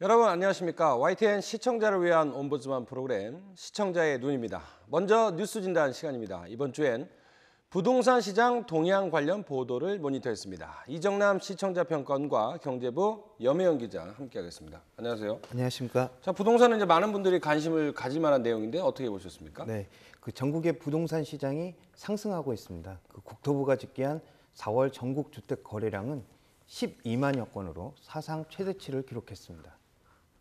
여러분 안녕하십니까? YTN 시청자를 위한 옴부즈만 프로그램 시청자의 눈입니다. 먼저 뉴스 진단 시간입니다. 이번 주엔 부동산 시장 동향 관련 보도를 모니터했습니다. 이정남 시청자평가원과 경제부 염혜영 기자 함께하겠습니다. 안녕하세요. 안녕하십니까? 자, 부동산은 이제 많은 분들이 관심을 가질 만한 내용인데 어떻게 보셨습니까? 네, 전국의 부동산 시장이 상승하고 있습니다. 국토부가 집계한 4월 전국 주택 거래량은 12만여 건으로 사상 최대치를 기록했습니다.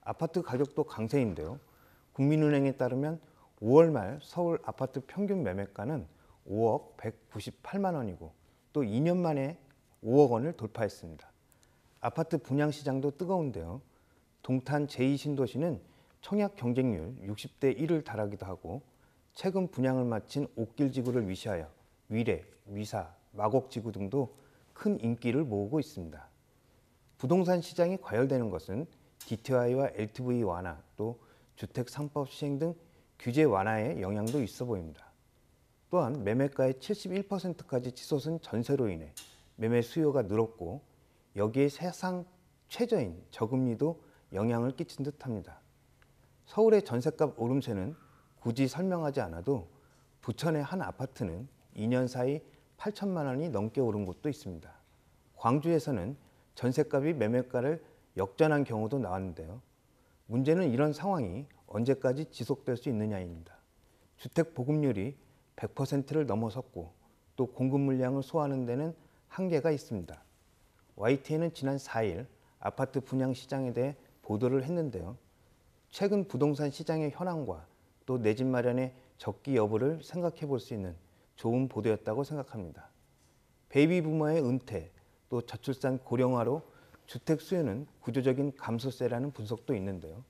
아파트 가격도 강세인데요. 국민은행에 따르면 5월 말 서울 아파트 평균 매매가는 5억 198만 원이고 또 2년 만에 5억 원을 돌파했습니다. 아파트 분양 시장도 뜨거운데요. 동탄 제2신도시는 청약 경쟁률 60대 1을 달하기도 하고 최근 분양을 마친 옥길지구를 위시하여 위례, 위사, 마곡지구 등도 큰 인기를 모으고 있습니다. 부동산 시장이 과열되는 것은 DTI와 LTV 완화, 또 주택 3법 시행 등 규제 완화의 영향도 있어 보입니다. 또한 매매가의 71%까지 치솟은 전세로 인해 매매 수요가 늘었고 여기에 사상 최저인 저금리도 영향을 끼친 듯합니다. 서울의 전셋값 오름세는 굳이 설명하지 않아도 부천의 한 아파트는 2년 사이 8천만 원이 넘게 오른 곳도 있습니다. 광주에서는 전셋값이 매매가를 역전한 경우도 나왔는데요. 문제는 이런 상황이 언제까지 지속될 수 있느냐입니다. 주택 보급률이 100%를 넘어섰고 또 공급 물량을 소화하는 데는 한계가 있습니다. YTN은 지난 4일 아파트 분양 시장에 대해 보도를 했는데요. 최근 부동산 시장의 현황과 또 내 집 마련의 적기 여부를 생각해 볼 수 있는 좋은 보도였다고 생각합니다. 베이비 부머의 은퇴, 또 저출산 고령화로 주택 수요는 구조적인 감소세라는 분석도 있는데요.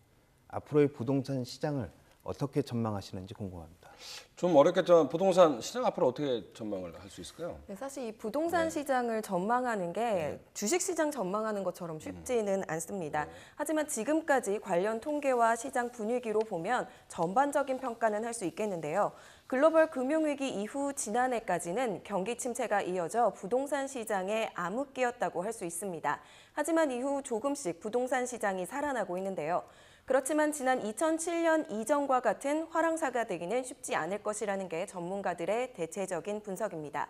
앞으로의 부동산 시장을 어떻게 전망하시는지 궁금합니다. 좀 어렵겠지만 부동산 시장 앞으로 어떻게 전망을 할 수 있을까요? 네, 사실 이 부동산 시장을 전망하는 게 주식시장 전망하는 것처럼 쉽지는 않습니다. 하지만 지금까지 관련 통계와 시장 분위기로 보면 전반적인 평가는 할 수 있겠는데요. 글로벌 금융위기 이후 지난해까지는 경기 침체가 이어져 부동산 시장에 암흑기였다고 할 수 있습니다. 하지만 이후 조금씩 부동산 시장이 살아나고 있는데요. 그렇지만 지난 2007년 이전과 같은 화랑사가 되기는 쉽지 않을 것이라는 게 전문가들의 대체적인 분석입니다.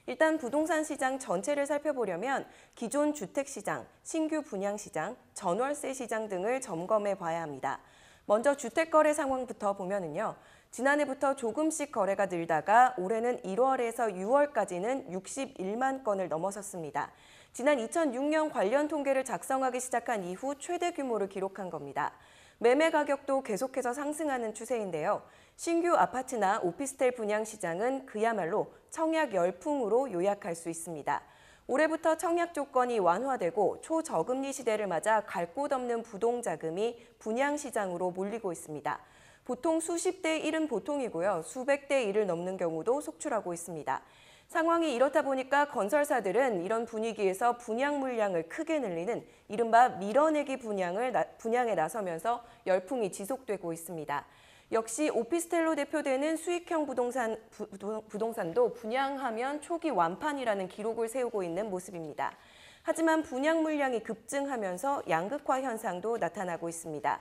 일단 부동산 시장 전체를 살펴보려면 기존 주택시장, 신규 분양시장, 전월세 시장 등을 점검해 봐야 합니다. 먼저 주택거래 상황부터 보면은요. 지난해부터 조금씩 거래가 늘다가 올해는 1월에서 6월까지는 61만 건을 넘어섰습니다. 지난 2006년 관련 통계를 작성하기 시작한 이후 최대 규모를 기록한 겁니다. 매매 가격도 계속해서 상승하는 추세인데요. 신규 아파트나 오피스텔 분양 시장은 그야말로 청약 열풍으로 요약할 수 있습니다. 올해부터 청약 조건이 완화되고 초저금리 시대를 맞아 갈 곳 없는 부동자금이 분양 시장으로 몰리고 있습니다. 보통 수십 대 1은 보통이고요. 수백 대 1을 넘는 경우도 속출하고 있습니다. 상황이 이렇다 보니까 건설사들은 이런 분위기에서 분양 물량을 크게 늘리는 이른바 밀어내기 분양에 나서면서 열풍이 지속되고 있습니다. 역시 오피스텔로 대표되는 수익형 부동산도 분양하면 초기 완판이라는 기록을 세우고 있는 모습입니다. 하지만 분양 물량이 급증하면서 양극화 현상도 나타나고 있습니다.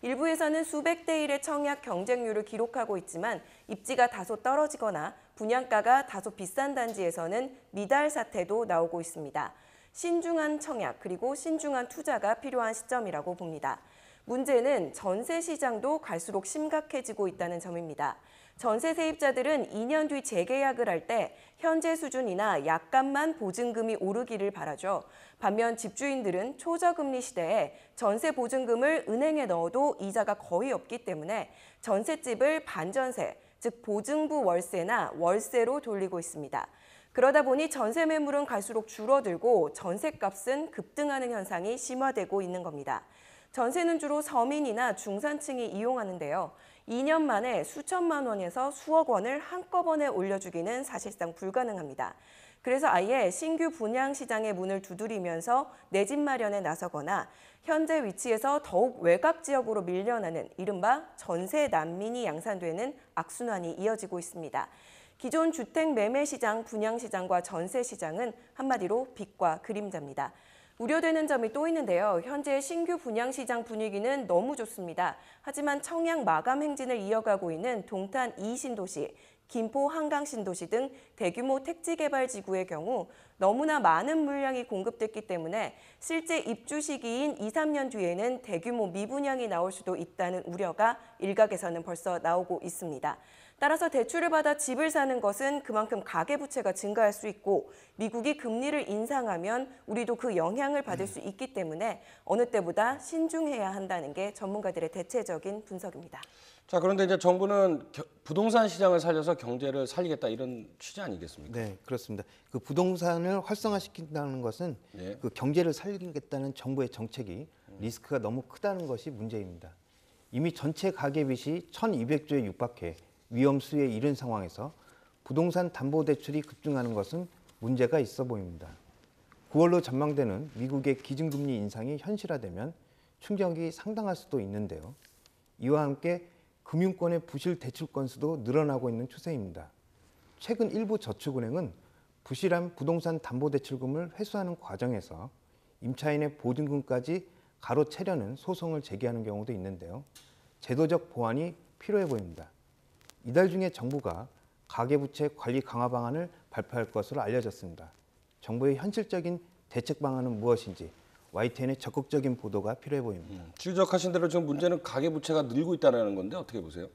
일부에서는 수백 대 1의 청약 경쟁률을 기록하고 있지만 입지가 다소 떨어지거나 분양가가 다소 비싼 단지에서는 미달 사태도 나오고 있습니다. 신중한 청약 그리고 신중한 투자가 필요한 시점이라고 봅니다. 문제는 전세 시장도 갈수록 심각해지고 있다는 점입니다. 전세 세입자들은 2년 뒤 재계약을 할 때 현재 수준이나 약간만 보증금이 오르기를 바라죠. 반면 집주인들은 초저금리 시대에 전세 보증금을 은행에 넣어도 이자가 거의 없기 때문에 전셋집을 반전세, 즉 보증부 월세나 월세로 돌리고 있습니다. 그러다 보니 전세 매물은 갈수록 줄어들고 전셋값은 급등하는 현상이 심화되고 있는 겁니다. 전세는 주로 서민이나 중산층이 이용하는데요. 2년 만에 수천만 원에서 수억 원을 한꺼번에 올려주기는 사실상 불가능합니다. 그래서 아예 신규 분양 시장의 문을 두드리면서 내 집 마련에 나서거나 현재 위치에서 더욱 외곽 지역으로 밀려나는 이른바 전세 난민이 양산되는 악순환이 이어지고 있습니다. 기존 주택 매매 시장, 분양 시장과 전세 시장은 한마디로 빛과 그림자입니다. 우려되는 점이 또 있는데요. 현재 신규 분양시장 분위기는 너무 좋습니다. 하지만 청약 마감 행진을 이어가고 있는 동탄 2신도시, 김포 한강신도시 등 대규모 택지개발지구의 경우 너무나 많은 물량이 공급됐기 때문에 실제 입주 시기인 2, 3년 뒤에는 대규모 미분양이 나올 수도 있다는 우려가 일각에서는 벌써 나오고 있습니다. 따라서 대출을 받아 집을 사는 것은 그만큼 가계부채가 증가할 수 있고 미국이 금리를 인상하면 우리도 그 영향을 받을 수 있기 때문에 어느 때보다 신중해야 한다는 게 전문가들의 대체적인 분석입니다. 자, 그런데 이제 정부는 부동산 시장을 살려서 경제를 살리겠다 이런 취지 아니겠습니까? 네, 그렇습니다. 그 부동산을 활성화시킨다는 것은 네. 그 경제를 살리겠다는 정부의 정책이 리스크가 너무 크다는 것이 문제입니다. 이미 전체 가계빚이 1,200조에 육박해 위험 수위에 이른 상황에서 부동산 담보대출이 급증하는 것은 문제가 있어 보입니다. 9월로 전망되는 미국의 기준금리 인상이 현실화되면 충격이 상당할 수도 있는데요. 이와 함께 금융권의 부실 대출 건수도 늘어나고 있는 추세입니다. 최근 일부 저축은행은 부실한 부동산 담보대출금을 회수하는 과정에서 임차인의 보증금까지 가로채려는 소송을 제기하는 경우도 있는데요. 제도적 보완이 필요해 보입니다. 이달 중에 정부가 가계부채 관리 강화 방안을 발표할 것으로 알려졌습니다. 정부의 현실적인 대책 방안은 무엇인지 YTN의 적극적인 보도가 필요해 보입니다. 지적하신 대로 지금 문제는 가계부채가 늘고 있다는 건데 어떻게 보세요?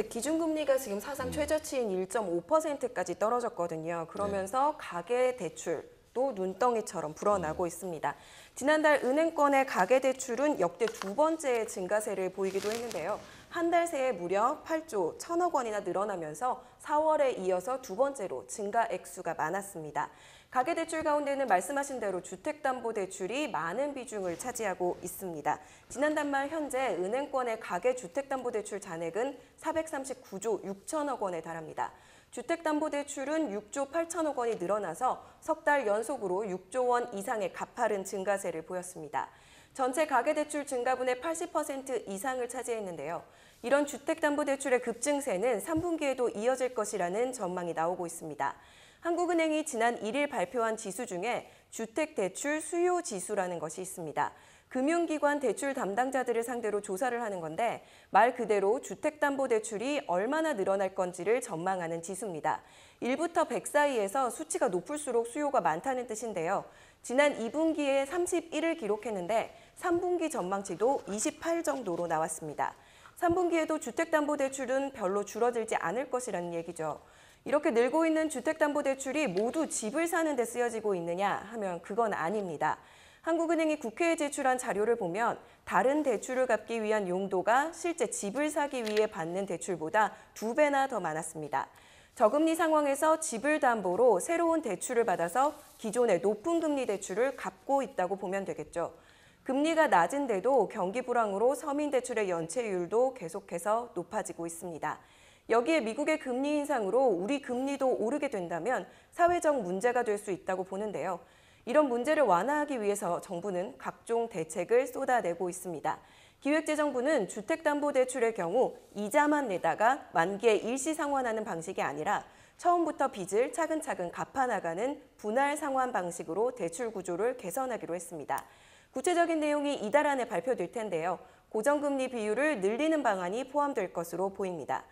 기준금리가 지금 사상 최저치인 1.5%까지 떨어졌거든요. 그러면서 가계대출도 눈덩이처럼 불어나고 있습니다. 지난달 은행권의 가계대출은 역대 두 번째 증가세를 보이기도 했는데요. 한 달 새에 무려 8조 1,000억 원이나 늘어나면서 4월에 이어서 두 번째로 증가 액수가 많았습니다. 가계대출 가운데는 말씀하신 대로 주택담보대출이 많은 비중을 차지하고 있습니다. 지난달 말 현재 은행권의 가계주택담보대출 잔액은 439조 6천억 원에 달합니다. 주택담보대출은 6조 8천억 원이 늘어나서 석 달 연속으로 6조 원 이상의 가파른 증가세를 보였습니다. 전체 가계대출 증가분의 80% 이상을 차지했는데요. 이런 주택담보대출의 급증세는 3분기에도 이어질 것이라는 전망이 나오고 있습니다. 한국은행이 지난 1일 발표한 지수 중에 주택대출 수요 지수라는 것이 있습니다. 금융기관 대출 담당자들을 상대로 조사를 하는 건데 말 그대로 주택담보대출이 얼마나 늘어날 건지를 전망하는 지수입니다. 1부터 100 사이에서 수치가 높을수록 수요가 많다는 뜻인데요. 지난 2분기에 31을 기록했는데 3분기 전망치도 28 정도로 나왔습니다. 3분기에도 주택담보대출은 별로 줄어들지 않을 것이라는 얘기죠. 이렇게 늘고 있는 주택담보대출이 모두 집을 사는 데 쓰여지고 있느냐 하면 그건 아닙니다. 한국은행이 국회에 제출한 자료를 보면 다른 대출을 갚기 위한 용도가 실제 집을 사기 위해 받는 대출보다 2배나 더 많았습니다. 저금리 상황에서 집을 담보로 새로운 대출을 받아서 기존의 높은 금리 대출을 갚고 있다고 보면 되겠죠. 금리가 낮은데도 경기 불황으로 서민 대출의 연체율도 계속해서 높아지고 있습니다. 여기에 미국의 금리 인상으로 우리 금리도 오르게 된다면 사회적 문제가 될 수 있다고 보는데요. 이런 문제를 완화하기 위해서 정부는 각종 대책을 쏟아내고 있습니다. 기획재정부는 주택담보대출의 경우 이자만 내다가 만기에 일시 상환하는 방식이 아니라 처음부터 빚을 차근차근 갚아나가는 분할 상환 방식으로 대출 구조를 개선하기로 했습니다. 구체적인 내용이 이달 안에 발표될 텐데요. 고정금리 비율을 늘리는 방안이 포함될 것으로 보입니다.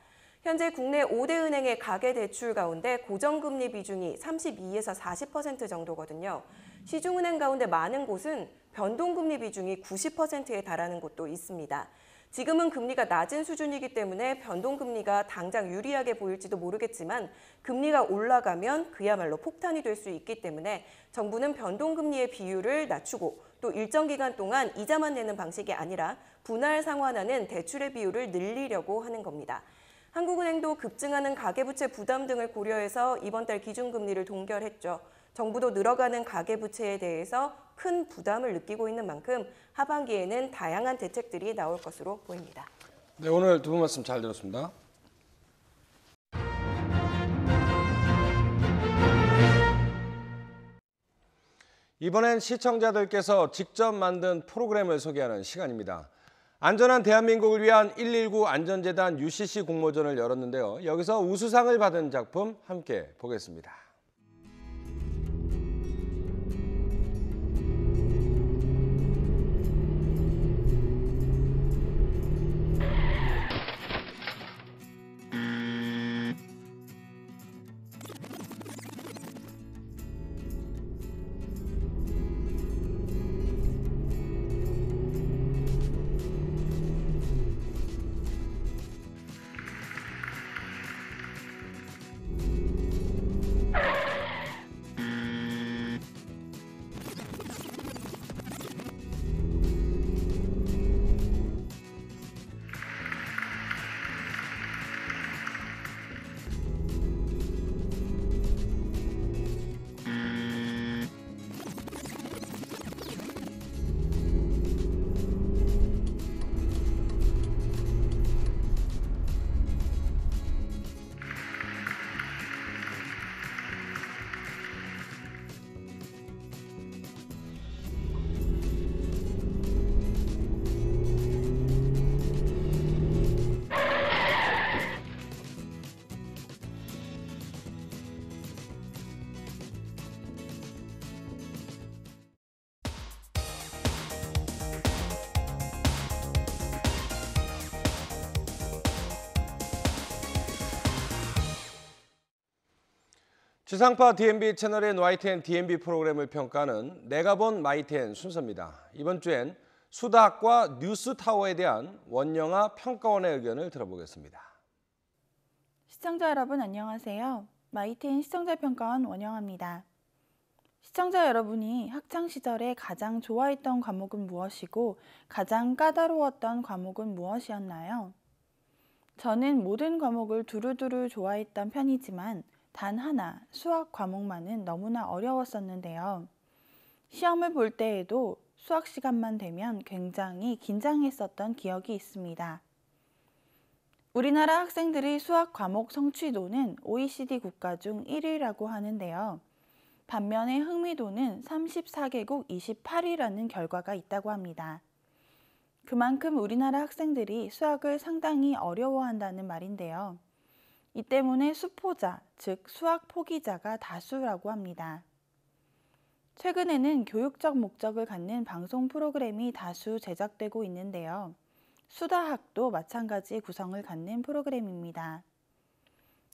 현재 국내 5대 은행의 가계대출 가운데 고정금리 비중이 32에서 40% 정도거든요. 시중은행 가운데 많은 곳은 변동금리 비중이 90%에 달하는 곳도 있습니다. 지금은 금리가 낮은 수준이기 때문에 변동금리가 당장 유리하게 보일지도 모르겠지만 금리가 올라가면 그야말로 폭탄이 될 수 있기 때문에 정부는 변동금리의 비율을 낮추고 또 일정 기간 동안 이자만 내는 방식이 아니라 분할 상환하는 대출의 비율을 늘리려고 하는 겁니다. 한국은행도 급증하는 가계부채 부담 등을 고려해서 이번 달 기준금리를 동결했죠. 정부도 늘어가는 가계부채에 대해서 큰 부담을 느끼고 있는 만큼 하반기에는 다양한 대책들이 나올 것으로 보입니다. 네, 오늘 두 분 말씀 잘 들었습니다. 이번엔 시청자들께서 직접 만든 프로그램을 소개하는 시간입니다. 안전한 대한민국을 위한 119 안전재단 UCC 공모전을 열었는데요. 여기서 우수상을 받은 작품 함께 보겠습니다. 지상파 DMB 채널의 YTN DMB 프로그램을 평가하는 내가 본 YTN 순서입니다. 이번 주엔 수다학과 뉴스타워에 대한 원영아 평가원의 의견을 들어보겠습니다. 시청자 여러분 안녕하세요. YTN 시청자평가원 원영아입니다. 시청자 여러분이 학창시절에 가장 좋아했던 과목은 무엇이고 가장 까다로웠던 과목은 무엇이었나요? 저는 모든 과목을 두루두루 좋아했던 편이지만 단 하나, 수학 과목만은 너무나 어려웠었는데요. 시험을 볼 때에도 수학 시간만 되면 굉장히 긴장했었던 기억이 있습니다. 우리나라 학생들의 수학 과목 성취도는 OECD 국가 중 1위라고 하는데요. 반면에 흥미도는 34개국 28위라는 결과가 있다고 합니다. 그만큼 우리나라 학생들이 수학을 상당히 어려워한다는 말인데요. 이 때문에 수포자, 즉 수학 포기자가 다수라고 합니다. 최근에는 교육적 목적을 갖는 방송 프로그램이 다수 제작되고 있는데요. 수다학도 마찬가지 구성을 갖는 프로그램입니다.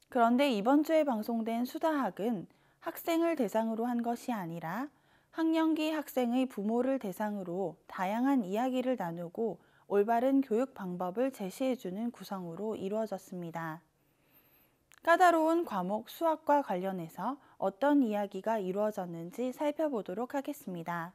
그런데 이번 주에 방송된 수다학은 학생을 대상으로 한 것이 아니라 학령기 학생의 부모를 대상으로 다양한 이야기를 나누고 올바른 교육 방법을 제시해주는 구성으로 이루어졌습니다. 까다로운 과목 수학과 관련해서 어떤 이야기가 이루어졌는지 살펴보도록 하겠습니다.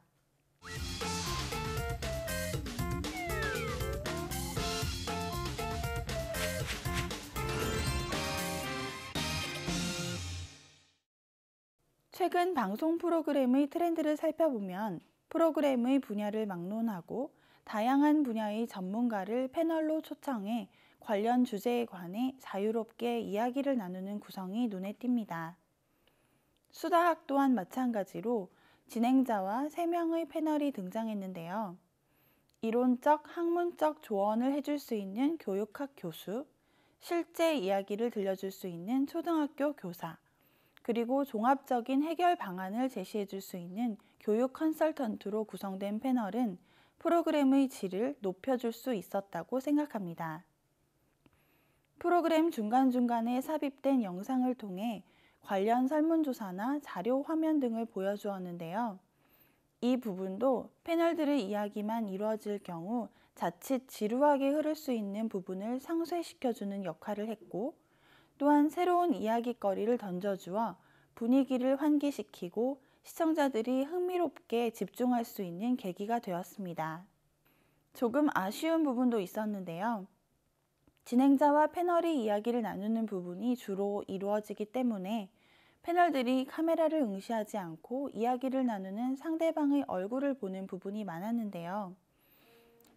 최근 방송 프로그램의 트렌드를 살펴보면 프로그램의 분야를 막론하고 다양한 분야의 전문가를 패널로 초청해 관련 주제에 관해 자유롭게 이야기를 나누는 구성이 눈에 띕니다. 수다학 또한 마찬가지로 진행자와 3명의 패널이 등장했는데요. 이론적, 학문적 조언을 해줄 수 있는 교육학 교수, 실제 이야기를 들려줄 수 있는 초등학교 교사, 그리고 종합적인 해결 방안을 제시해 줄 수 있는 교육 컨설턴트로 구성된 패널은 프로그램의 질을 높여줄 수 있었다고 생각합니다. 프로그램 중간중간에 삽입된 영상을 통해 관련 설문조사나 자료 화면 등을 보여주었는데요. 이 부분도 패널들의 이야기만 이루어질 경우 자칫 지루하게 흐를 수 있는 부분을 상쇄시켜주는 역할을 했고, 또한 새로운 이야기거리를 던져주어 분위기를 환기시키고 시청자들이 흥미롭게 집중할 수 있는 계기가 되었습니다. 조금 아쉬운 부분도 있었는데요. 진행자와 패널이 이야기를 나누는 부분이 주로 이루어지기 때문에 패널들이 카메라를 응시하지 않고 이야기를 나누는 상대방의 얼굴을 보는 부분이 많았는데요.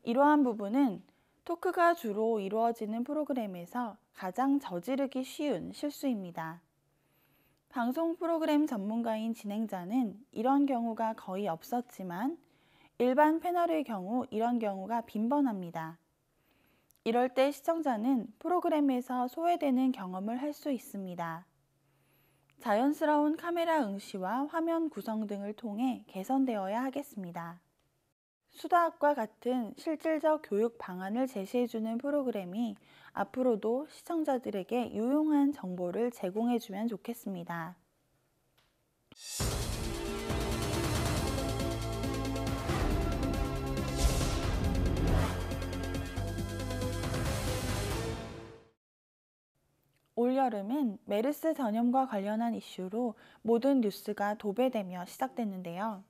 이러한 부분은 토크가 주로 이루어지는 프로그램에서 가장 저지르기 쉬운 실수입니다. 방송 프로그램 전문가인 진행자는 이런 경우가 거의 없었지만 일반 패널의 경우 이런 경우가 빈번합니다. 이럴 때 시청자는 프로그램에서 소외되는 경험을 할 수 있습니다. 자연스러운 카메라 응시와 화면 구성 등을 통해 개선되어야 하겠습니다. 수다학과 같은 실질적 교육 방안을 제시해주는 프로그램이 앞으로도 시청자들에게 유용한 정보를 제공해주면 좋겠습니다. 올여름은 메르스 전염과 관련한 이슈로 모든 뉴스가 도배되며 시작됐는데요.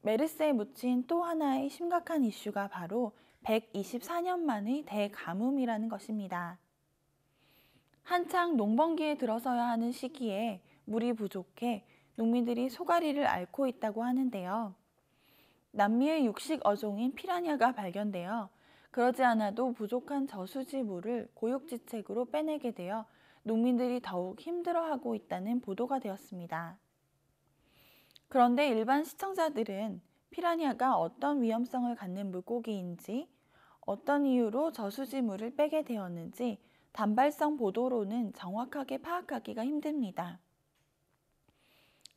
메르스에 묻힌 또 하나의 심각한 이슈가 바로 124년 만의 대가뭄이라는 것입니다. 한창 농번기에 들어서야 하는 시기에 물이 부족해 농민들이 소가리를 앓고 있다고 하는데요. 남미의 육식 어종인 피라냐가 발견되어 그러지 않아도 부족한 저수지 물을 고육지책으로 빼내게 되어 농민들이 더욱 힘들어하고 있다는 보도가 되었습니다. 그런데 일반 시청자들은 피라냐가 어떤 위험성을 갖는 물고기인지, 어떤 이유로 저수지 물을 빼게 되었는지 단발성 보도로는 정확하게 파악하기가 힘듭니다.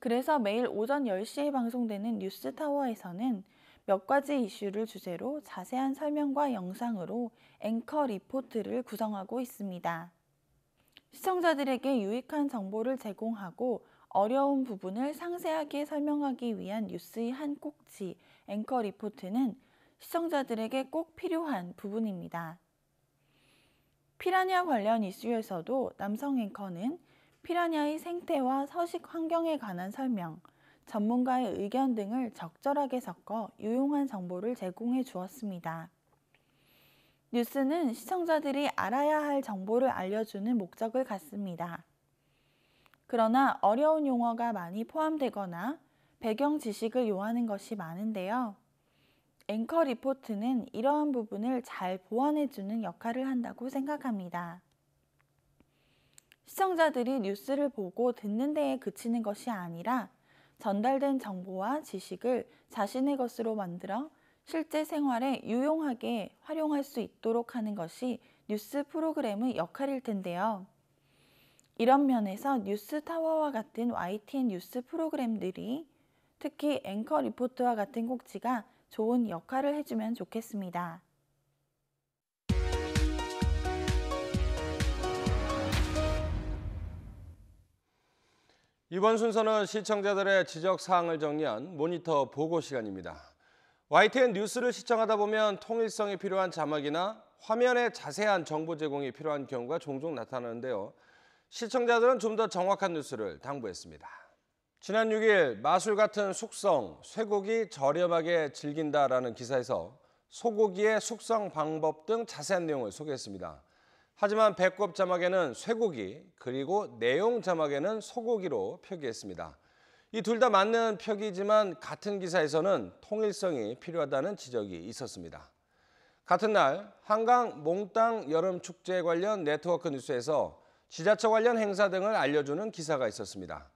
그래서 매일 오전 10시에 방송되는 뉴스타워에서는 몇 가지 이슈를 주제로 자세한 설명과 영상으로 앵커 리포트를 구성하고 있습니다. 시청자들에게 유익한 정보를 제공하고 어려운 부분을 상세하게 설명하기 위한 뉴스의 한 꼭지, 앵커 리포트는 시청자들에게 꼭 필요한 부분입니다. 피라냐 관련 이슈에서도 남성 앵커는 피라냐의 생태와 서식 환경에 관한 설명, 전문가의 의견 등을 적절하게 섞어 유용한 정보를 제공해 주었습니다. 뉴스는 시청자들이 알아야 할 정보를 알려주는 목적을 갖습니다. 그러나 어려운 용어가 많이 포함되거나 배경 지식을 요하는 것이 많은데요. 앵커 리포트는 이러한 부분을 잘 보완해주는 역할을 한다고 생각합니다. 시청자들이 뉴스를 보고 듣는 데에 그치는 것이 아니라 전달된 정보와 지식을 자신의 것으로 만들어 실제 생활에 유용하게 활용할 수 있도록 하는 것이 뉴스 프로그램의 역할일 텐데요. 이런 면에서 뉴스타워와 같은 YTN 뉴스 프로그램들이 특히 앵커 리포트와 같은 꼭지가 좋은 역할을 해주면 좋겠습니다. 이번 순서는 시청자들의 지적사항을 정리한 모니터 보고 시간입니다. YTN 뉴스를 시청하다 보면 통일성이 필요한 자막이나 화면에 자세한 정보 제공이 필요한 경우가 종종 나타나는데요. 시청자들은 좀 더 정확한 뉴스를 당부했습니다. 지난 6일 마술 같은 숙성, 쇠고기 저렴하게 즐긴다라는 기사에서 소고기의 숙성 방법 등 자세한 내용을 소개했습니다. 하지만 배꼽 자막에는 쇠고기, 그리고 내용 자막에는 소고기로 표기했습니다. 이 둘 다 맞는 표기지만 같은 기사에서는 통일성이 필요하다는 지적이 있었습니다. 같은 날 한강 몽땅 여름축제 관련 네트워크 뉴스에서 지자체 관련 행사 등을 알려주는 기사가 있었습니다.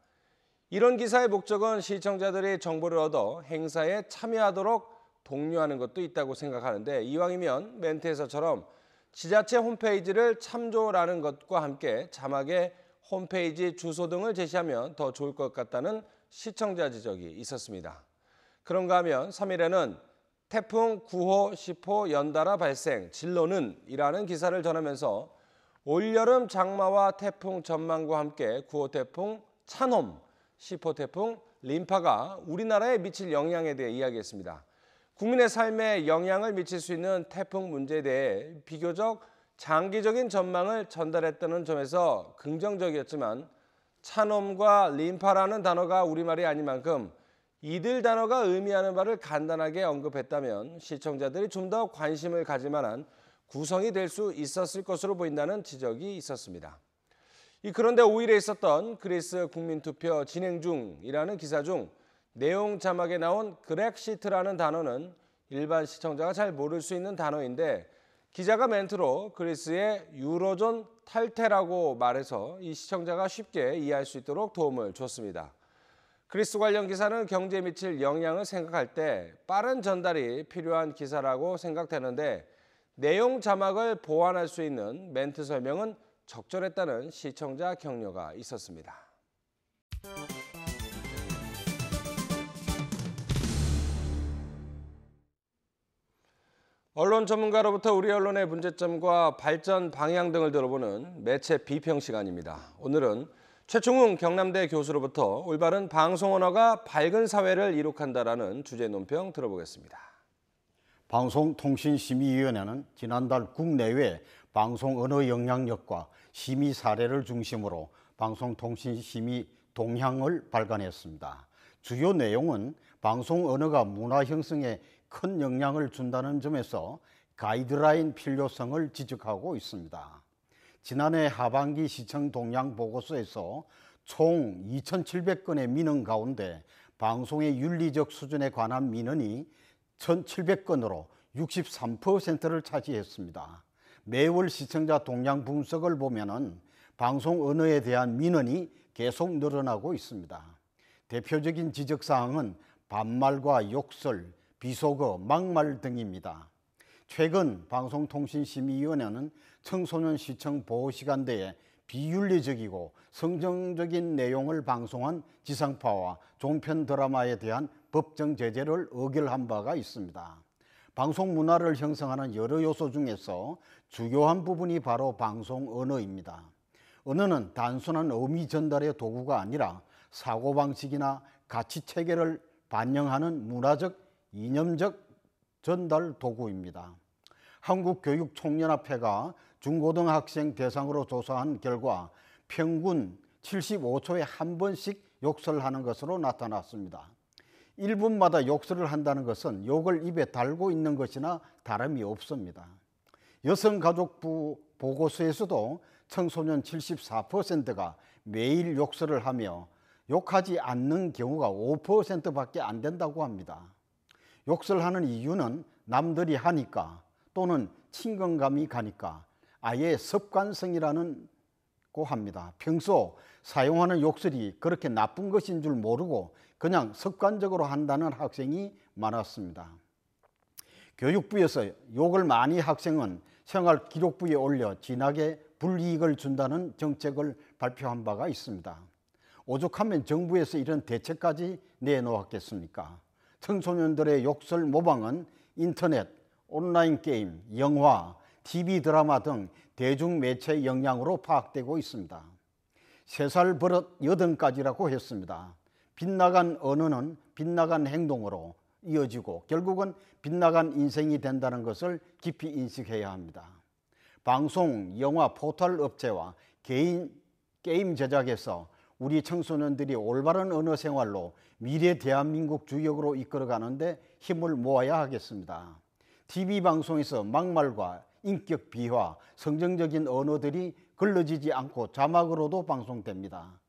이런 기사의 목적은 시청자들이 정보를 얻어 행사에 참여하도록 독려하는 것도 있다고 생각하는데, 이왕이면 멘트에서처럼 지자체 홈페이지를 참조라는 것과 함께 자막에 홈페이지 주소 등을 제시하면 더 좋을 것 같다는 시청자 지적이 있었습니다. 그런가 하면 3일에는 태풍 9호, 10호 연달아 발생, 진로는 이라는 기사를 전하면서 올여름 장마와 태풍 전망과 함께 9호 태풍 찬홈, 10호 태풍 림파가 우리나라에 미칠 영향에 대해 이야기했습니다. 국민의 삶에 영향을 미칠 수 있는 태풍 문제에 대해 비교적 장기적인 전망을 전달했다는 점에서 긍정적이었지만, 찬홈과 림파라는 단어가 우리말이 아닌 만큼 이들 단어가 의미하는 바를 간단하게 언급했다면 시청자들이 좀 더 관심을 가질 만한 구성이 될 수 있었을 것으로 보인다는 지적이 있었습니다. 그런데 5일에 있었던 그리스 국민투표 진행 중이라는 기사 중 내용 자막에 나온 그렉시트라는 단어는 일반 시청자가 잘 모를 수 있는 단어인데, 기자가 멘트로 그리스의 유로존 탈퇴라고 말해서 이 시청자가 쉽게 이해할 수 있도록 도움을 줬습니다. 그리스 관련 기사는 경제에 미칠 영향을 생각할 때 빠른 전달이 필요한 기사라고 생각되는데, 내용 자막을 보완할 수 있는 멘트 설명은 적절했다는 시청자 격려가 있었습니다. 언론 전문가로부터 우리 언론의 문제점과 발전 방향 등을 들어보는 매체 비평 시간입니다. 오늘은 최충웅 경남대 교수로부터 올바른 방송 언어가 밝은 사회를 이룩한다라는 주제 논평 들어보겠습니다. 방송통신심의위원회는 지난달 국내외 방송 언어 영향력과 심의 사례를 중심으로 방송통신심의 동향을 발간했습니다. 주요 내용은 방송 언어가 문화 형성에 큰 영향을 준다는 점에서 가이드라인 필요성을 지적하고 있습니다. 지난해 하반기 시청 동향 보고서에서 총 2,700건의 민원 가운데 방송의 윤리적 수준에 관한 민원이 1,700건으로 63%를 차지했습니다. 매월 시청자 동향 분석을 보면은 방송 언어에 대한 민원이 계속 늘어나고 있습니다. 대표적인 지적사항은 반말과 욕설, 비속어, 막말 등입니다. 최근 방송통신심의위원회는 청소년 시청 보호시간대에 비윤리적이고 성정적인 내용을 방송한 지상파와 종편 드라마에 대한 법정 제재를 의결한 바가 있습니다. 방송 문화를 형성하는 여러 요소 중에서 주요한 부분이 바로 방송 언어입니다. 언어는 단순한 의미 전달의 도구가 아니라 사고방식이나 가치체계를 반영하는 문화적, 이념적 전달 도구입니다. 한국교육총연합회가 중고등학생 대상으로 조사한 결과 평균 75초에 한 번씩 욕설을 하는 것으로 나타났습니다. 1분마다 욕설을 한다는 것은 욕을 입에 달고 있는 것이나 다름이 없습니다. 여성가족부 보고서에서도 청소년 74%가 매일 욕설을 하며 욕하지 않는 경우가 5%밖에 안 된다고 합니다. 욕설하는 이유는 남들이 하니까 또는 친근감이 가니까 아예 습관성이라고 합니다. 평소 사용하는 욕설이 그렇게 나쁜 것인 줄 모르고 그냥 습관적으로 한다는 학생이 많았습니다. 교육부에서 욕을 많이 학생은 생활기록부에 올려 진하게 불이익을 준다는 정책을 발표한 바가 있습니다. 오죽하면 정부에서 이런 대책까지 내놓았겠습니까? 청소년들의 욕설 모방은 인터넷, 온라인 게임, 영화, TV 드라마 등 대중매체의 영향으로 파악되고 있습니다. 3살 버릇 8가지라고 했습니다. 빗나간 언어는 빗나간 행동으로 이어지고 결국은 빗나간 인생이 된다는 것을 깊이 인식해야 합니다. 방송, 영화, 포털 업체와 게임 제작에서 우리 청소년들이 올바른 언어 생활로 미래 대한민국 주역으로 이끌어가는데 힘을 모아야 하겠습니다. TV 방송에서 막말과 인격 비하, 성정적인 언어들이 걸러지지 않고 자막으로도 방송됩니다.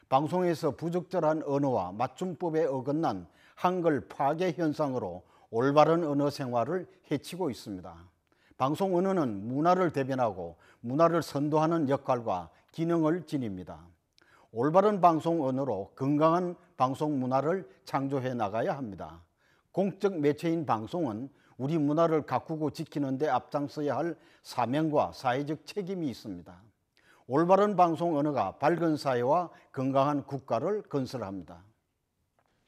방송에서 부적절한 언어와 맞춤법에 어긋난 한글 파괴 현상으로 올바른 언어 생활을 해치고 있습니다. 방송 언어는 문화를 대변하고 문화를 선도하는 역할과 기능을 지닙니다. 올바른 방송 언어로 건강한 방송 문화를 창조해 나가야 합니다. 공적 매체인 방송은 우리 문화를 가꾸고 지키는 데 앞장서야 할 사명과 사회적 책임이 있습니다. 올바른 방송 언어가 밝은 사회와 건강한 국가를 건설합니다.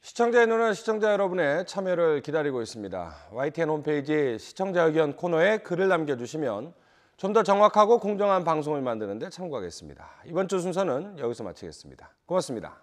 시청자의 눈은 시청자 여러분의 참여를 기다리고 있습니다. YTN 홈페이지 시청자 의견 코너에 글을 남겨주시면 좀 더 정확하고 공정한 방송을 만드는 데 참고하겠습니다. 이번 주 순서는 여기서 마치겠습니다. 고맙습니다.